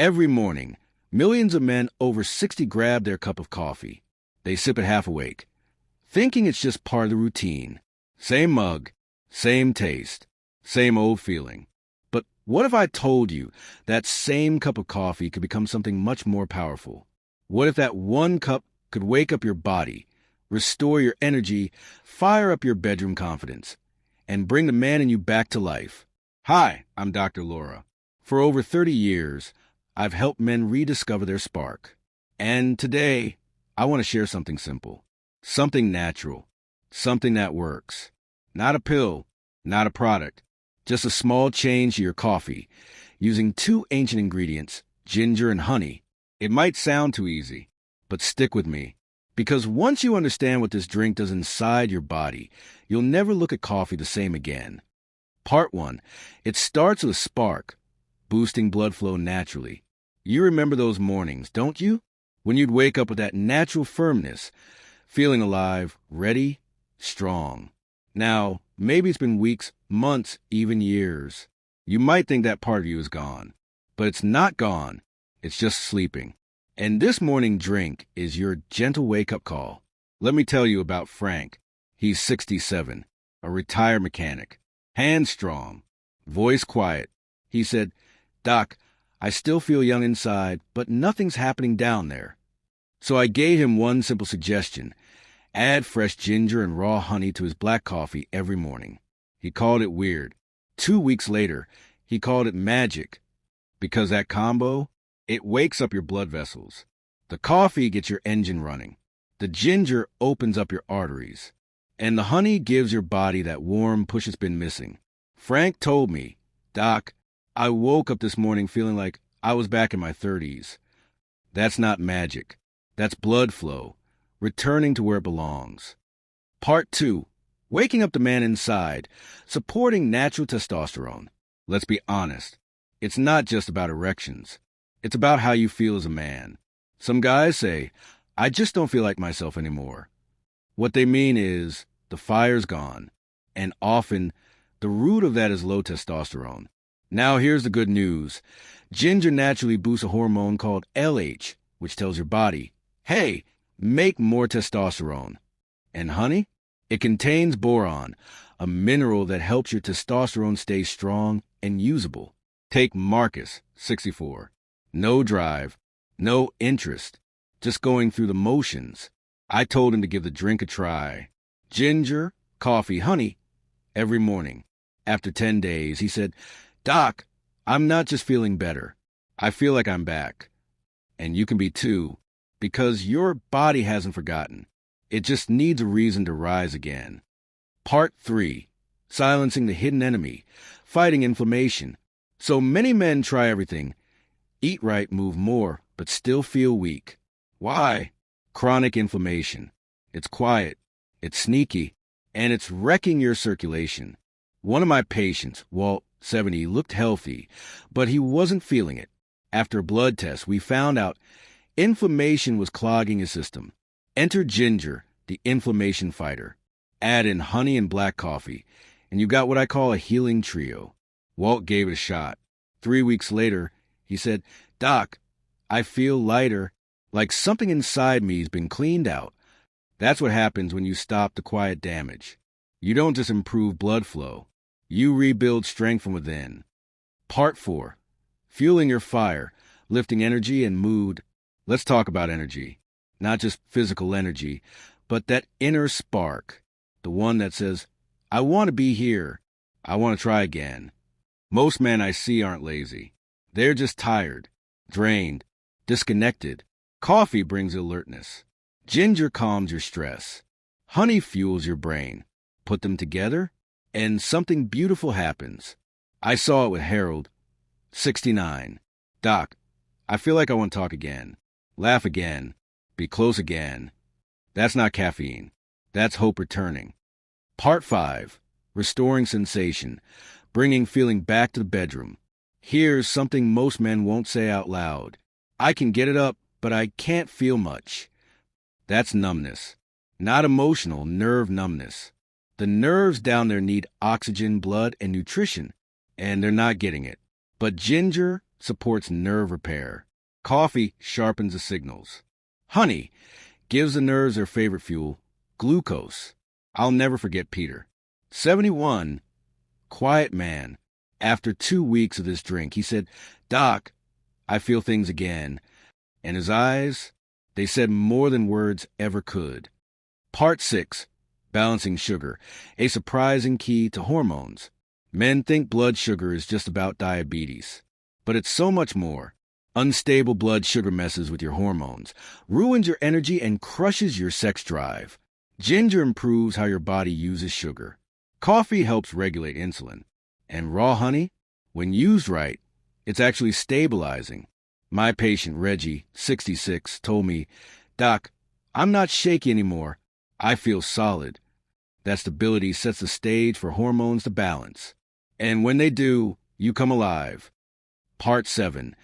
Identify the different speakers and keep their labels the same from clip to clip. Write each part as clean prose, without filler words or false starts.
Speaker 1: Every morning, millions of men over 60 grab their cup of coffee. They sip it half awake, thinking it's just part of the routine. Same mug, same taste, same old feeling. But what if I told you that same cup of coffee could become something much more powerful? What if that one cup could wake up your body, restore your energy, fire up your bedroom confidence, and bring the man in you back to life? Hi, I'm Dr. Laura. For over 30 years, I've helped men rediscover their spark. And today, I want to share something simple, something natural, something that works. Not a pill, not a product, just a small change to your coffee, using 2 ancient ingredients, ginger and honey. It might sound too easy, but stick with me. Because once you understand what this drink does inside your body, you'll never look at coffee the same again. Part 1. It starts with a spark, boosting blood flow naturally. You remember those mornings, don't you? When you'd wake up with that natural firmness, feeling alive, ready, strong. Now, maybe it's been weeks, months, even years. You might think that part of you is gone, but it's not gone. It's just sleeping. And this morning drink is your gentle wake-up call. Let me tell you about Frank. He's 67, a retired mechanic. Hands strong, voice quiet. He said, "Doc, I still feel young inside, but nothing's happening down there." So I gave him one simple suggestion. Add fresh ginger and raw honey to his black coffee every morning. He called it weird. 2 weeks later, he called it magic. Because that combo, it wakes up your blood vessels. The coffee gets your engine running. The ginger opens up your arteries. And the honey gives your body that warm push it's been missing. Frank told me, "Doc, I woke up this morning feeling like I was back in my 30s. That's not magic. That's blood flow, returning to where it belongs. Part 2. Waking up the man inside, supporting natural testosterone. Let's be honest. It's not just about erections. It's about how you feel as a man. Some guys say, "I just don't feel like myself anymore." What they mean is, the fire's gone. And often, the root of that is low testosterone. Now here's the good news. Ginger naturally boosts a hormone called LH, which tells your body, "Hey, make more testosterone." And honey? It contains boron, a mineral that helps your testosterone stay strong and usable. Take Marcus, 64. No drive, no interest, just going through the motions. I told him to give the drink a try. Ginger, coffee, honey, every morning. After 10 days, he said, "Doc, I'm not just feeling better. I feel like I'm back." And you can be too, because your body hasn't forgotten. It just needs a reason to rise again. Part 3. Silencing the hidden enemy, fighting inflammation. So many men try everything. Eat right, move more, but still feel weak. Why? Chronic inflammation. It's quiet, it's sneaky, and it's wrecking your circulation. One of my patients, Walt, 70, looked healthy, but he wasn't feeling it. After a blood test, we found out inflammation was clogging his system. Enter ginger, the inflammation fighter. Add in honey and black coffee, and you got what I call a healing trio. Walt gave it a shot. 3 weeks later, he said, "Doc, I feel lighter, like something inside me's been cleaned out." That's what happens when you stop the quiet damage. You don't just improve blood flow. You rebuild strength from within. Part 4. Fueling your fire, lifting energy and mood. Let's talk about energy. Not just physical energy, but that inner spark. The one that says, "I want to be here. I want to try again." Most men I see aren't lazy. They're just tired, drained, disconnected. Coffee brings alertness. Ginger calms your stress. Honey fuels your brain. Put them together, and something beautiful happens. I saw it with Harold, 69. "Doc, I feel like I want to talk again, laugh again, be close again." That's not caffeine. That's hope returning. Part 5. Restoring sensation, bringing feeling back to the bedroom. Here's something most men won't say out loud. "I can get it up, but I can't feel much." That's numbness. Not emotional, nerve numbness. The nerves down there need oxygen, blood, and nutrition, and they're not getting it. But ginger supports nerve repair. Coffee sharpens the signals. Honey gives the nerves their favorite fuel, glucose. I'll never forget Peter. 71, quiet man. After 2 weeks of this drink, he said, "Doc, I feel things again." And his eyes, they said more than words ever could. Part 6, balancing sugar, a surprising key to hormones. Men think blood sugar is just about diabetes, but it's so much more. Unstable blood sugar messes with your hormones, ruins your energy, and crushes your sex drive. Ginger improves how your body uses sugar. Coffee helps regulate insulin. And raw honey, when used right, it's actually stabilizing. My patient, Reggie, 66, told me, "Doc, I'm not shaky anymore. I feel solid." That stability sets the stage for hormones to balance. And when they do, you come alive. Part 7.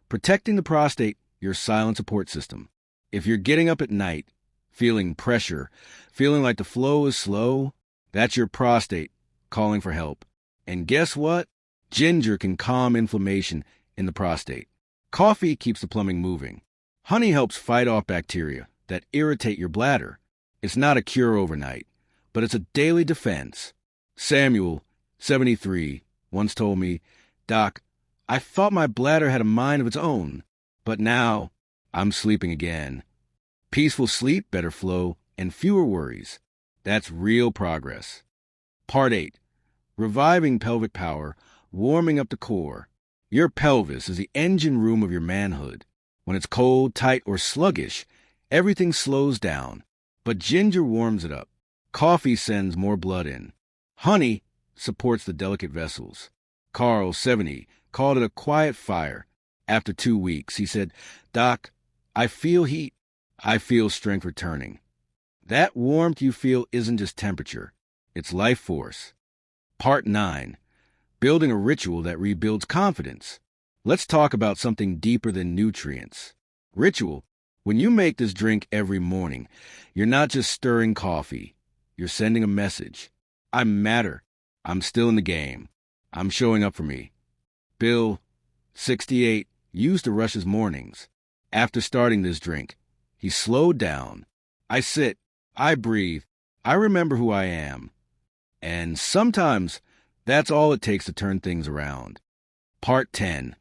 Speaker 1: Protecting the prostate, your silent support system. If you're getting up at night, feeling pressure, feeling like the flow is slow, that's your prostate calling for help. And guess what? Ginger can calm inflammation in the prostate. Coffee keeps the plumbing moving. Honey helps fight off bacteria that irritate your bladder. It's not a cure overnight, but it's a daily defense. Samuel, 73, once told me, "Doc, I thought my bladder had a mind of its own, but now I'm sleeping again." Peaceful sleep, better flow, and fewer worries. That's real progress. Part 8. Reviving pelvic power, warming up the core. Your pelvis is the engine room of your manhood. When it's cold, tight, or sluggish, everything slows down. But ginger warms it up. Coffee sends more blood in. Honey supports the delicate vessels. Carl, 70, called it a quiet fire. After 2 weeks, he said, "Doc, I feel heat. I feel strength returning." That warmth you feel isn't just temperature. It's life force. Part 9. Building a ritual that rebuilds confidence. Let's talk about something deeper than nutrients. Ritual. When you make this drink every morning, you're not just stirring coffee. You're sending a message. I matter. I'm still in the game. I'm showing up for me. Bill, 68, used to rush his mornings. After starting this drink, he slowed down. I sit. I breathe. I remember who I am. And sometimes that's all it takes to turn things around. Part 10.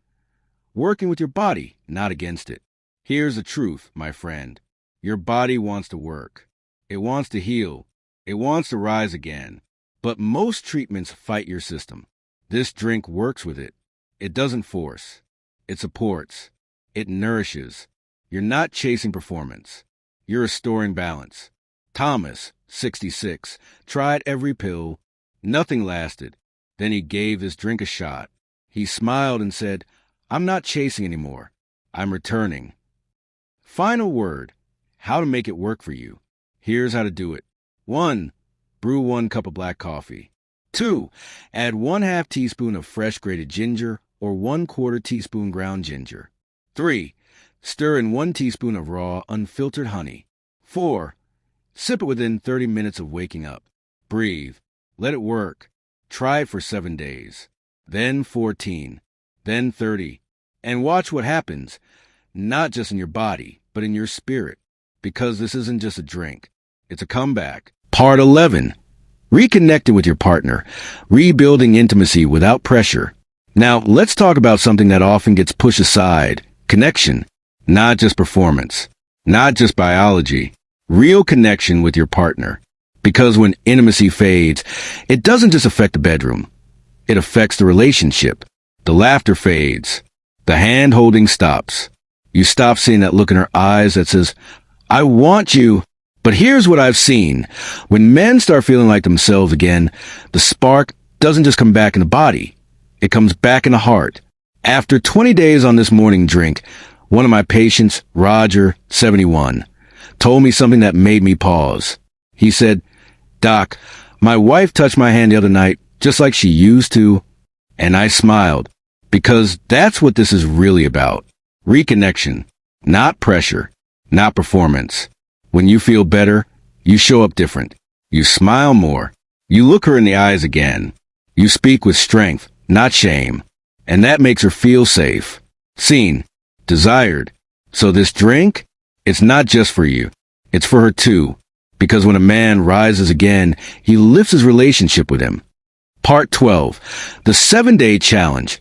Speaker 1: Working with your body, not against it. Here's the truth, my friend. Your body wants to work. It wants to heal. It wants to rise again. But most treatments fight your system. This drink works with it. It doesn't force. It supports. It nourishes. You're not chasing performance. You're restoring balance. Thomas, 66, tried every pill. Nothing lasted. Then he gave this drink a shot. He smiled and said, "I'm not chasing anymore. I'm returning." Final word, how to make it work for you. Here's how to do it. 1. Brew 1 cup of black coffee. 2. Add 1/2 teaspoon of fresh grated ginger or 1/4 teaspoon ground ginger. 3. Stir in 1 teaspoon of raw, unfiltered honey. 4. Sip it within 30 minutes of waking up. Breathe. Let it work. Try it for 7 days. Then 14. Then 30. And watch what happens, not just in your body, but in your spirit. Because this isn't just a drink. It's a comeback. Part 11. Reconnecting with your partner. Rebuilding intimacy without pressure. Now, let's talk about something that often gets pushed aside. Connection. Not just performance. Not just biology. Real connection with your partner. Because when intimacy fades, it doesn't just affect the bedroom. It affects the relationship. The laughter fades. The hand-holding stops. You stop seeing that look in her eyes that says, "I want you." But here's what I've seen. When men start feeling like themselves again, the spark doesn't just come back in the body. It comes back in the heart. After 20 days on this morning drink, one of my patients, Roger, 71, told me something that made me pause. He said, "Doc, my wife touched my hand the other night just like she used to." And I smiled, because that's what this is really about. Reconnection, not pressure, not performance. When you feel better, you show up different. You smile more. You look her in the eyes again. You speak with strength, not shame. And that makes her feel safe. Seen. Desired. So this drink, it's not just for you. It's for her too. Because when a man rises again, he lifts his relationship with him. Part 12. The 7-day challenge.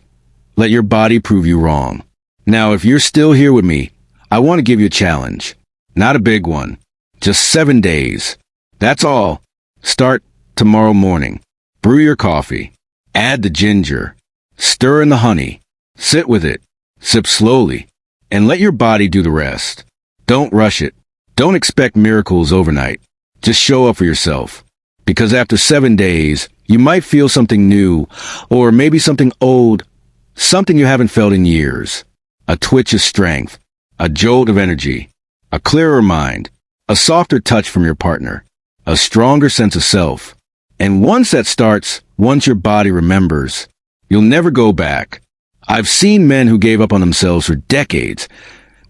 Speaker 1: Let your body prove you wrong. Now, if you're still here with me, I want to give you a challenge. Not a big one. Just 7 days. That's all. Start tomorrow morning. Brew your coffee. Add the ginger. Stir in the honey. Sit with it. Sip slowly. And let your body do the rest. Don't rush it. Don't expect miracles overnight. Just show up for yourself. Because after 7 days, you might feel something new, or maybe something old, something you haven't felt in years. A twitch of strength, a jolt of energy, a clearer mind, a softer touch from your partner, a stronger sense of self. And once that starts, once your body remembers, you'll never go back. I've seen men who gave up on themselves for decades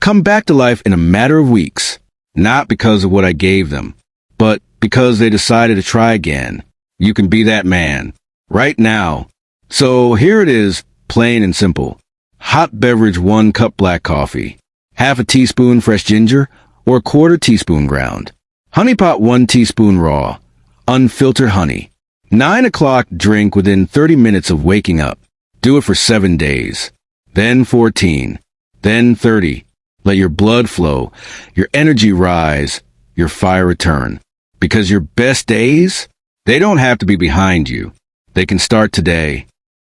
Speaker 1: come back to life in a matter of weeks, not because of what I gave them, but because they decided to try again. You can be that man right now. So here it is, plain and simple. Hot beverage, 1 cup black coffee, half a teaspoon fresh ginger, or a quarter teaspoon ground. Honey pot, 1 teaspoon raw, unfiltered honey. 9 o'clock drink within 30 minutes of waking up. Do it for 7 days. Then 14. Then 30. Let your blood flow, your energy rise, your fire return. Because your best days, they don't have to be behind you. They can start today.